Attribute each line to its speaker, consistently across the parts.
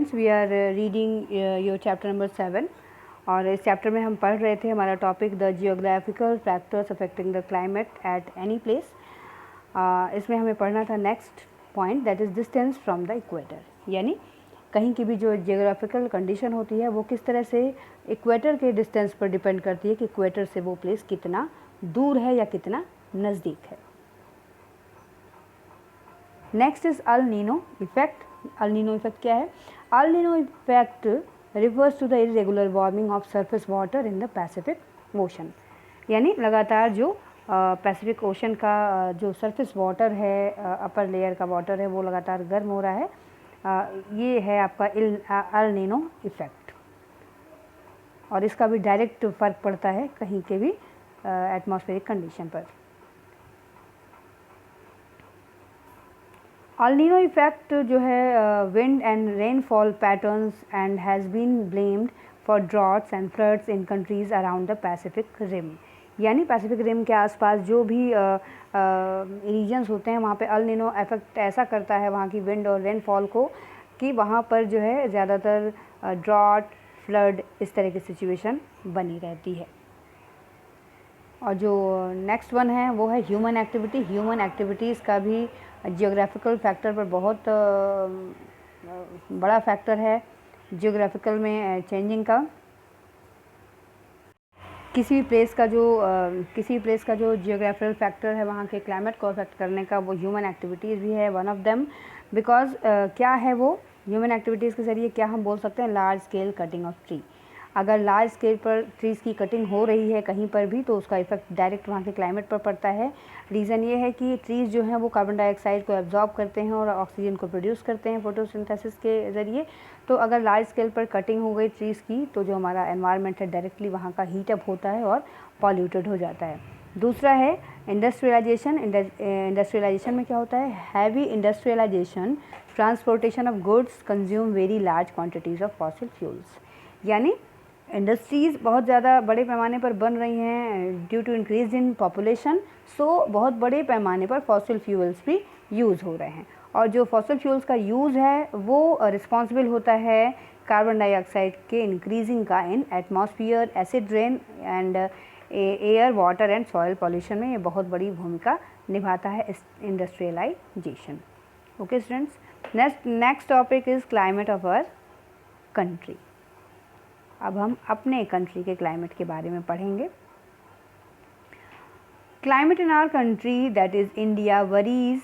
Speaker 1: Students, we are reading your chapter number 7 और इस chapter में हम पढ़ रहे थे, हमारा topic the geographical factors affecting the climate at any place. इसमें हमें पढ़ना था next point, that is distance from the equator. यानी कहीं की भी जो जियोग्राफिकल कंडीशन होती है वो किस तरह से इक्वेटर के डिस्टेंस पर डिपेंड करती है कि इक्वेटर से वो प्लेस कितना दूर है या कितना नज़दीक है। Next is El Nino effect. El Nino effect क्या है? El Nino effect refers to the irregular warming of surface water in the Pacific ocean. यानी लगातार जो पैसिफिक ओशन का जो सरफेस वाटर है, अपर लेयर का वाटर है, वो लगातार गर्म हो रहा है। ये है आपका अल नीनो इफेक्ट और इसका भी डायरेक्ट फ़र्क पड़ता है कहीं के भी एटमॉस्फेरिक कंडीशन पर। अल नीनो इफेक्ट जो है wind and rainfall patterns and has been blamed for droughts and floods in countries around the Pacific rim. यानी पैसिफिक रिम के आसपास जो भी रीजन्स होते हैं वहाँ पे अल नीनो इफेक्ट ऐसा करता है वहाँ की विंड और रेनफॉल को कि वहाँ पर जो है ज़्यादातर ड्रॉट, फ्लड, इस तरह की सिचुएशन बनी रहती है। और जो नेक्स्ट वन है वो है ह्यूमन एक्टिविटी। ह्यूमन एक्टिविटीज़ का भी जियोग्राफिकल फैक्टर पर बहुत बड़ा फैक्टर है। जियोग्राफिकल में चेंजिंग का किसी भी प्लेस का जो जियोग्राफिकल फैक्टर है वहाँ के क्लाइमेट को अफेक्ट करने का, वो ह्यूमन एक्टिविटीज़ भी है वन ऑफ देम। बिकॉज क्या है वो ह्यूमन एक्टिविटीज़ के ज़रिए क्या हम बोल सकते हैं, large scale cutting of tree. अगर लार्ज स्केल पर ट्रीज़ की कटिंग हो रही है कहीं पर भी तो उसका इफेक्ट डायरेक्ट वहाँ के क्लाइमेट पर पड़ता है। रीज़न ये है कि ट्रीज़ जो हैं वो कार्बन डाइऑक्साइड को एब्जॉर्ब करते हैं और ऑक्सीजन को प्रोड्यूस करते हैं फोटोसिंथेसिस के ज़रिए। तो अगर लार्ज स्केल पर कटिंग हो गई ट्रीज़ की तो जो हमारा एनवायरनमेंट है डायरेक्टली वहाँ का हीट अप होता है और पॉल्यूटेड हो जाता है। दूसरा है इंडस्ट्रियलाइजेशन। इंडस्ट्रियलाइजेशन में क्या होता है? Heavy industrialisation, transportation of goods consume very large quantities of fossil fuels. यानी इंडस्ट्रीज़ बहुत ज़्यादा बड़े पैमाने पर बन रही हैं due to increase in population, so बहुत बड़े पैमाने पर फॉसिल फ्यूल्स भी यूज़ हो रहे हैं। और जो फॉसिल फ्यूल्स का यूज़ है वो रिस्पॉन्सिबल होता है कार्बन डाइऑक्साइड के इंक्रीजिंग का in atmosphere, acid rain and air, water and soil pollution में ये बहुत बड़ी भूमिका निभाता है इस industrialisation. Okay students, next topic is climate of our country. अब हम अपने कंट्री के क्लाइमेट के बारे में पढ़ेंगे। Climate in our country that is India varies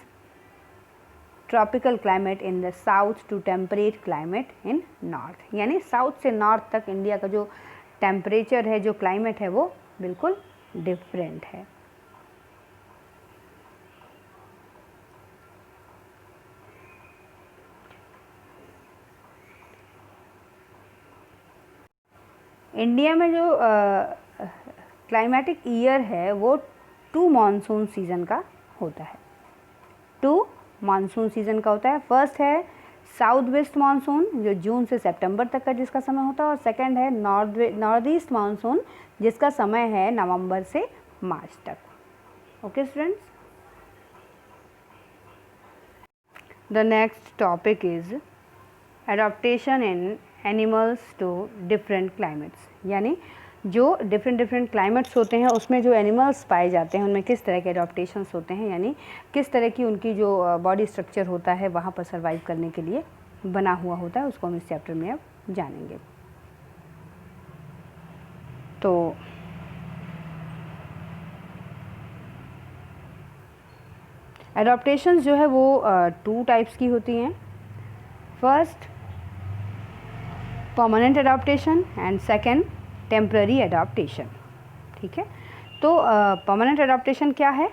Speaker 1: tropical climate in the south to temperate climate in north. यानी साउथ से नॉर्थ तक इंडिया का जो टेम्परेचर है, जो क्लाइमेट है, वो बिल्कुल डिफरेंट है। इंडिया में जो क्लाइमेटिक ईयर है वो 2 मानसून सीज़न का होता है। 2 मानसून सीज़न का होता है। फर्स्ट है साउथ वेस्ट मानसून जो जून से सितंबर तक का जिसका समय होता है, और सेकंड है नॉर्थ ईस्ट मानसून जिसका समय है नवंबर से मार्च तक। Okay students, the next topic is adaptation in animals to different climates. यानी जो डिफरेंट क्लाइमेट्स होते हैं उसमें जो एनिमल्स पाए जाते हैं उनमें किस तरह के एडाप्टेशंस होते हैं, यानी किस तरह की उनकी जो बॉडी स्ट्रक्चर होता है वहाँ पर सर्वाइव करने के लिए बना हुआ होता है, उसको हम इस चैप्टर में अब जानेंगे। तो एडाप्टेशंस जो है वो 2 टाइप्स की होती हैं। First permanent adaptation and second temporary adaptation. ठीक है, तो परमानेंट एडाप्टेशन क्या है?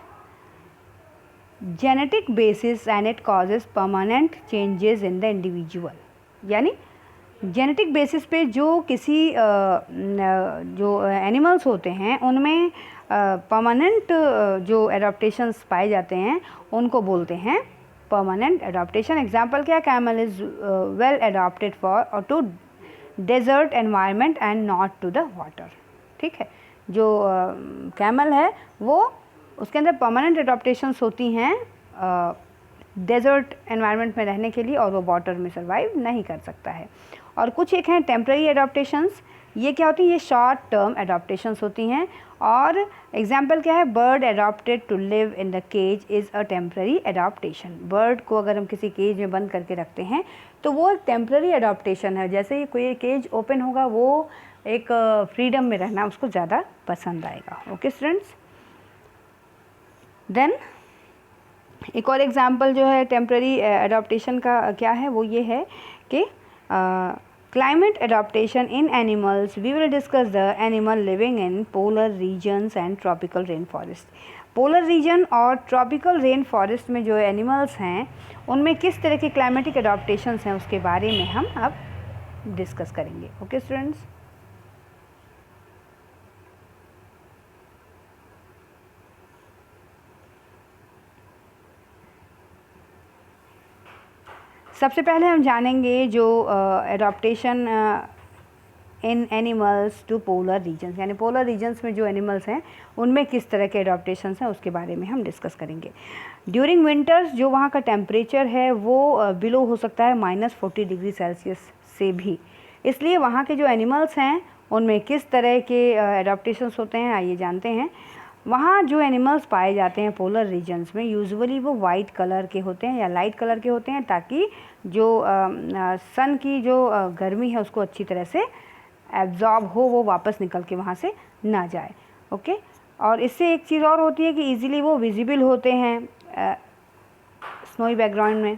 Speaker 1: Genetic basis and it causes permanent changes in the individual. यानी जेनेटिक बेसिस पे जो किसी जो एनिमल्स होते हैं उनमें परमानेंट जो एडाप्टेशंस पाए जाते हैं उनको बोलते हैं परमानेंट एडाप्टेशन। एग्जाम्पल क्या? Camel is well adapted for to desert environment and not to the water. ठीक है, जो कैमल है वो उसके अंदर परमानेंट एडाप्टेशंस होती हैं डेजर्ट एनवायरनमेंट में रहने के लिए, और वो वाटर में सर्वाइव नहीं कर सकता है। और कुछ एक हैं टेम्पररी एडाप्टेशंस। ये क्या होती हैं? ये शॉर्ट टर्म एडाप्टेशंस होती हैं। और एग्जाम्पल क्या है? Bird adopted to live in the cage is a temporary adaptation. Bird को अगर हम किसी केज में बंद करके रखते हैं तो वो एक टेम्पररी एडाप्टेशन है। जैसे ही कोई केज ओपन होगा वो एक फ्रीडम में रहना उसको ज़्यादा पसंद आएगा। ओके स्टूडेंट्स, देन एक और एग्जाम्पल जो है टेम्पररी एडाप्टेशन का क्या है, वो ये है कि climate adaptation in animals. We will discuss the animal living in polar regions and tropical rainforest. Polar region और ट्रॉपिकल रेन फॉरेस्ट में जो एनिमल्स हैं उनमें किस तरह के क्लाइमेटिक एडाप्टेशंस हैं उसके बारे में हम अब डिस्कस करेंगे। ओके स्टूडेंट्स, सबसे पहले हम जानेंगे जो adaptation in animals to polar regions, यानी पोलर रीजन्स में जो एनिमल्स हैं उनमें किस तरह के एडाप्टेशंस हैं उसके बारे में हम डिस्कस करेंगे। ड्यूरिंग विंटर्स जो वहाँ का टेम्परेचर है वो बिलो हो सकता है -40 डिग्री सेल्सियस से भी, इसलिए वहाँ के जो एनिमल्स हैं उनमें किस तरह के एडाप्टेशंस होते हैं आइए जानते हैं। वहाँ जो एनिमल्स पाए जाते हैं पोलर रीजन्स में यूजुअली वो वाइट कलर के होते हैं या लाइट कलर के होते हैं, ताकि जो सन की जो गर्मी है उसको अच्छी तरह से एब्जॉर्ब हो, वो वापस निकल के वहाँ से ना जाए। ओके, और इससे एक चीज़ और होती है कि इजीली वो विजिबल होते हैं स्नोई बैकग्राउंड में।